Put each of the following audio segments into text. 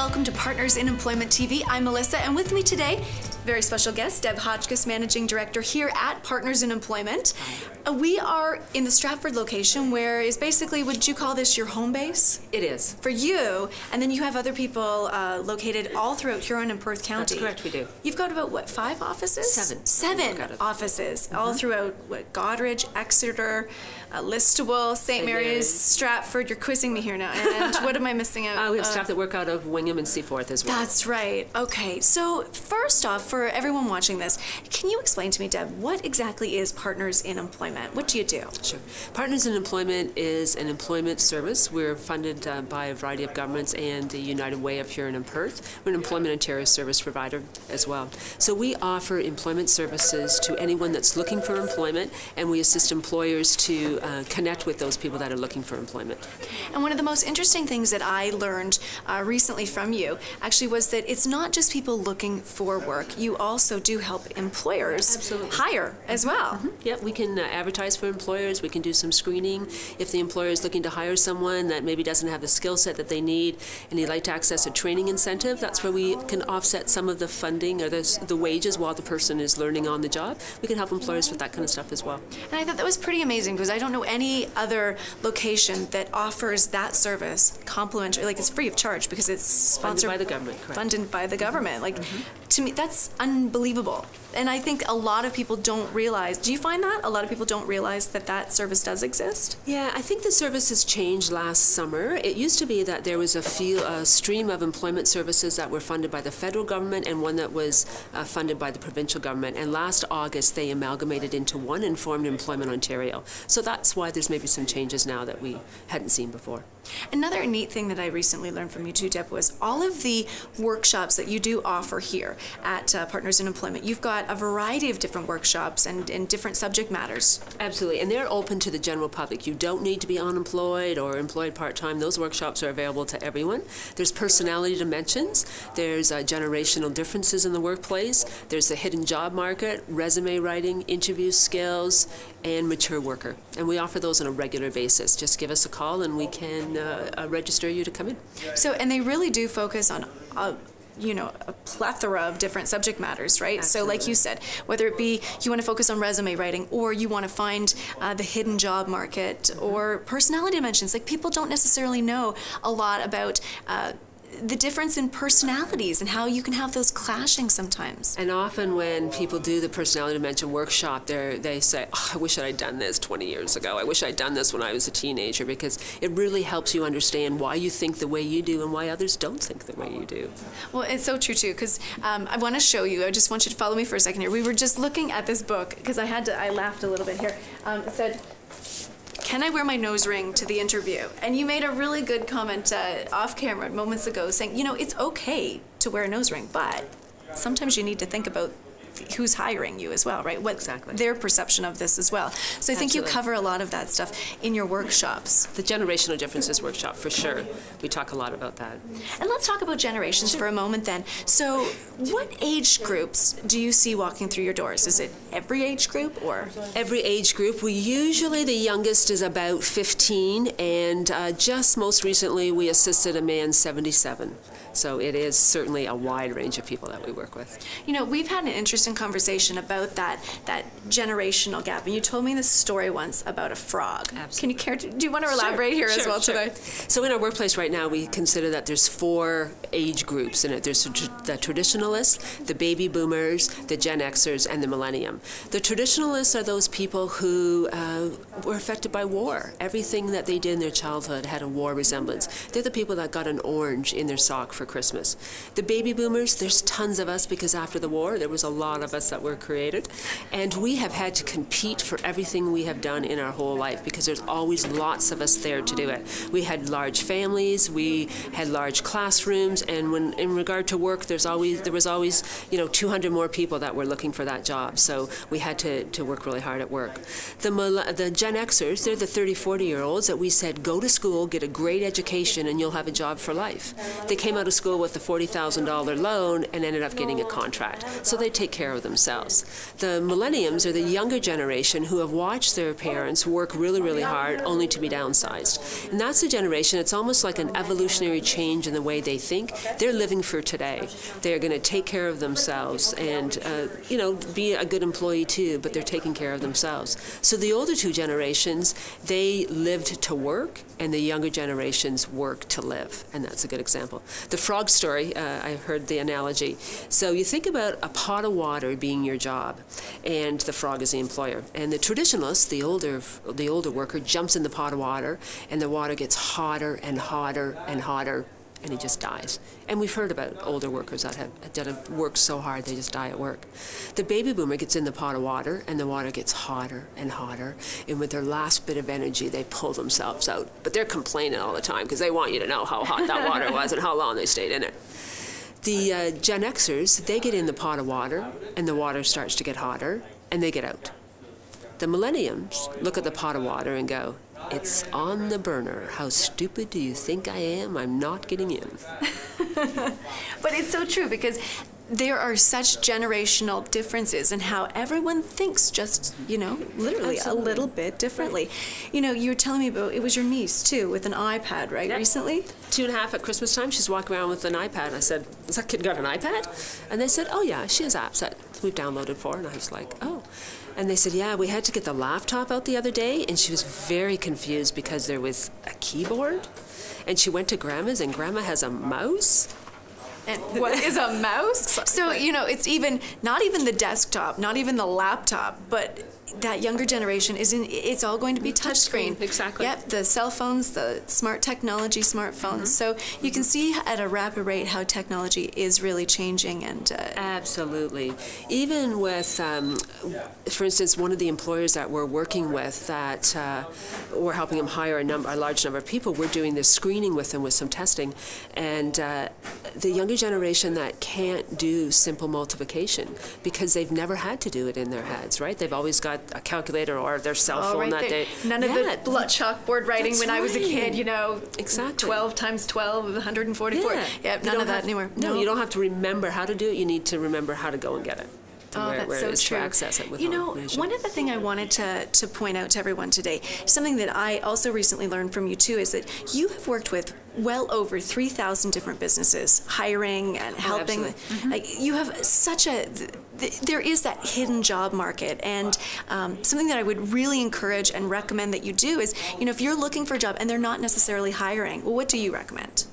welcome to Partners in Employment TV. I'm Melissa, and with me today, very special guest, Deb Hotchkiss, Managing Director here at Partners in Employment. We are in the Stratford location, where is basically, would you call this your home base? It is. For you, and then you have other people located all throughout Huron and Perth County. That's correct, we do. You've got about, what, 5 offices? 7. Seven offices, all throughout, what, Goderich, Exeter, Listowel, St. Mary's, Stratford. You're quizzing me here now. And what am I missing out? We have staff that work out of Wingham and Seaforth as well. That's right. Okay. So first off, for everyone watching this, can you explain to me, Deb, what exactly is Partners in Employment? What do you do? Sure. Partners in Employment is an employment service. We're funded by a variety of governments and the United Way of Huron and Perth. We're an employment and terror service provider as well. So we offer employment services to anyone that's looking for employment, and we assist employers to connect with those people that are looking for employment. And one of the most interesting things that I learned recently from you actually was that it's not just people looking for work. You also do help employers hire as well. Yeah, we can advertise for employers. We can do some screening. If the employer is looking to hire someone that maybe doesn't have the skill set that they need and they'd like to access a training incentive, that's where we can offset some of the funding or the wages while the person is learning on the job. We can help employers with that kind of stuff as well. And I thought that was pretty amazing, because I don't know any other location that offers that service complimentary, like it's free of charge, because it's sponsored by the government, correct. Funded by the government. Like, to me, that's unbelievable. And I think a lot of people don't realize, do you find that? A lot of people don't realize that that service does exist? Yeah, I think the service has changed last summer. It used to be that there was a stream of employment services that were funded by the federal government and one that was funded by the provincial government. And last August, they amalgamated into one and formed Employment Ontario. So that's why there's maybe some changes now that we hadn't seen before. Another neat thing that I recently learned from you too, Deb, was all of the workshops that you do offer here at Partners in Employment. You've got a variety of different workshops and different subject matters. Absolutely, and they're open to the general public. You don't need to be unemployed or employed part-time. Those workshops are available to everyone. There's personality dimensions. There's generational differences in the workplace. There's the hidden job market, resume writing, interview skills, and mature worker. And we offer those on a regular basis. Just give us a call and we can register you to come in. So, and they really do focus on you know, a plethora of different subject matters, right? Absolutely. So like you said, whether it be you want to focus on resume writing, or you want to find the hidden job market, or personality dimensions. Like, people don't necessarily know a lot about the difference in personalities and how you can have those clashing sometimes. And often when people do the personality dimension workshop, they say, oh, I wish I'd done this 20 years ago. I wish I'd done this when I was a teenager, because it really helps you understand why you think the way you do and why others don't think the way you do. Well, it's so true too, because I want to show you. I just want you to follow me for a second here. We were just looking at this book, because I laughed a little bit here. It said, can I wear my nose ring to the interview? And you made a really good comment off camera moments ago saying, you know, it's okay to wear a nose ring, but sometimes you need to think about who's hiring you as well, right? What exactly their perception of this as well. So I think you cover a lot of that stuff in your workshops. The generational differences workshop, for sure. We talk a lot about that. And let's talk about generations for a moment then. So what age groups do you see walking through your doors? Is it every age group, or? Every age group. We usually, the youngest is about 15, and just most recently we assisted a man 77. So it is certainly a wide range of people that we work with. You know, we've had an interesting conversation about that generational gap, and you told me this story once about a frog. Absolutely. Do you want to elaborate here as well today? So in our workplace right now, we consider that there's 4 age groups in it. There's the traditionalists, the baby boomers, the Gen Xers, and the millennium. The traditionalists are those people who were affected by war. Everything that they did in their childhood had a war resemblance. They're the people that got an orange in their sock for Christmas. The baby boomers, there's tons of us, because after the war there was a lot of us that were created, and we have had to compete for everything we have done in our whole life, because there's always lots of us there to do it. We had large families, we had large classrooms, and when in regard to work, there was always 200 more people that were looking for that job, so we had to work really hard at work. The Gen Xers, they're the 30-40-year-olds that we said, go to school, get a great education, and you'll have a job for life. They came out of school with a $40,000 loan and ended up getting a contract. So they take care of themselves. The millenniums are the younger generation who have watched their parents work really, really hard only to be downsized. And that's the generation, it's almost like an evolutionary change in the way they think. They're living for today. They're going to take care of themselves and, be a good employee too, but they're taking care of themselves. So the older two generations, they lived to work, and the younger generations work to live. And that's a good example. The frog story, I heard the analogy. So you think about a pot of water being your job, and the frog is the employer. And the traditionalist, the older worker, jumps in the pot of water, and the water gets hotter and hotter and hotter, and he just dies. And we've heard about older workers that have worked so hard they just die at work. The baby boomer gets in the pot of water, and the water gets hotter and hotter, and with their last bit of energy, they pull themselves out. But they're complaining all the time because they want you to know how hot that water was and how long they stayed in it. The Gen Xers, they get in the pot of water, and the water starts to get hotter, and they get out. The millenniums look at the pot of water and go, "It's on the burner. How stupid do you think I am? I'm not getting in." But it's so true, because there are such generational differences in how everyone thinks, just, literally a little bit differently. Right. You were telling me about, it was your niece too, with an iPad, right, recently? 2.5 at Christmas time, she's walking around with an iPad. I said, "Has that kid got an iPad?" And they said, "Oh yeah, she has apps that we've downloaded for her." And I was like, "Oh." And they said, "Yeah, we had to get the laptop out the other day," and she was very confused because there was a keyboard, and she went to Grandma's, and Grandma has a mouse. And what is a mouse? So, it's not even the desktop, not even the laptop, but that younger generation it's all going to be touchscreen. Exactly. Yep, the cell phones, the smart technology, smartphones. So you can see at a rapid rate how technology is really changing. And absolutely. Even with, for instance, one of the employers that we're working with that we're helping them hire a large number of people, we're doing this screening with them with some testing. And the younger generation that can't do simple multiplication because they've never had to do it in their heads, right? They've always got a calculator or their cell phone that day. None of the chalkboard writing when I was a kid, Exactly. 12 times 12, 144. Yeah, none of that anymore. No, you don't have to remember how to do it. You need to remember how to go and get it. That's so true. To access it with one other thing I wanted to point out to everyone today, something that I also recently learned from you too, is that you have worked with well over 3,000 different businesses, hiring and helping. Mm-hmm. You have there is that hidden job market, and something that I would really encourage and recommend that you do is, if you're looking for a job and they're not necessarily hiring, well, what do you recommend?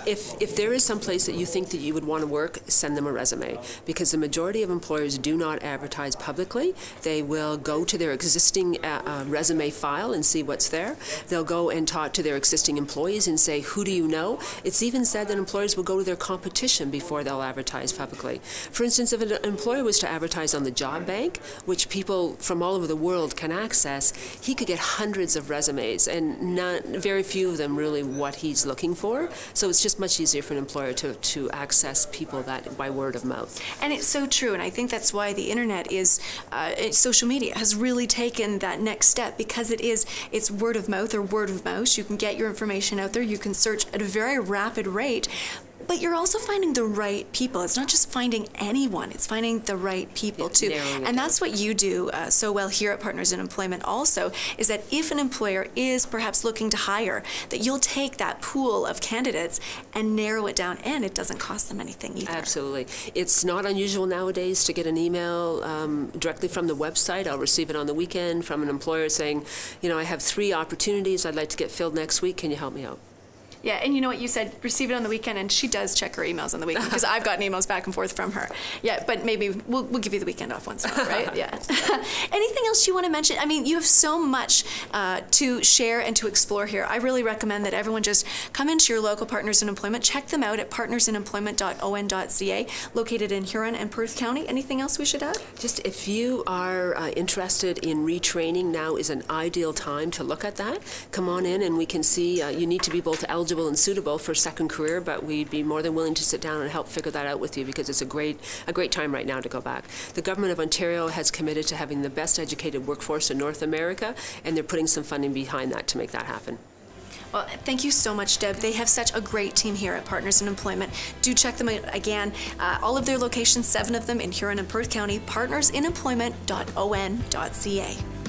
If there is some place that you think that you would want to work, send them a resume, because the majority of employers do not advertise publicly. They will go to their existing resume file and see what's there. They'll go and talk to their existing employees and say, "Who do you know?" It's even said that employers will go to their competition before they'll advertise publicly. For instance, if an employer was to advertise on the job bank, which people from all over the world can access, he could get hundreds of resumes, and very few of them really what he's looking for. So it's just much easier for an employer to access people that by word of mouth. And it's so true, and I think that's why the internet is, social media has really taken that next step, because it's word of mouth or word of mouse. You can get your information out there, you can search at a very rapid rate, but you're also finding the right people. It's not just finding anyone, it's finding the right people too. And that's what you do so well here at Partners in Employment also, is that if an employer is perhaps looking to hire, that you'll take that pool of candidates and narrow it down, and it doesn't cost them anything either. Absolutely. It's not unusual nowadays to get an email directly from the website. I'll receive it on the weekend from an employer saying, I have 3 opportunities I'd like to get filled next week. Can you help me out? Yeah, and you know what you said, receive it on the weekend, and she does check her emails on the weekend, because I've gotten emails back and forth from her. Yeah, but maybe we'll give you the weekend off once in a while, right? Yeah. Anything else you want to mention? I mean, you have so much to share and to explore here. I really recommend that everyone just come into your local Partners in Employment, check them out at partnersinemployment.on.ca, located in Huron and Perth County. Anything else we should add? Just if you are interested in retraining, now is an ideal time to look at that. Come on in and we can see you need to be both eligible and suitable for a second career, but we'd be more than willing to sit down and help figure that out with you, because it's a great time right now to go back. The government of Ontario has committed to having the best educated workforce in North America, and they're putting some funding behind that to make that happen. Well, thank you so much, Deb. They have such a great team here at Partners in Employment. Do check them out again. All of their locations, 7 of them in Huron and Perth County, partnersInemployment.on.ca.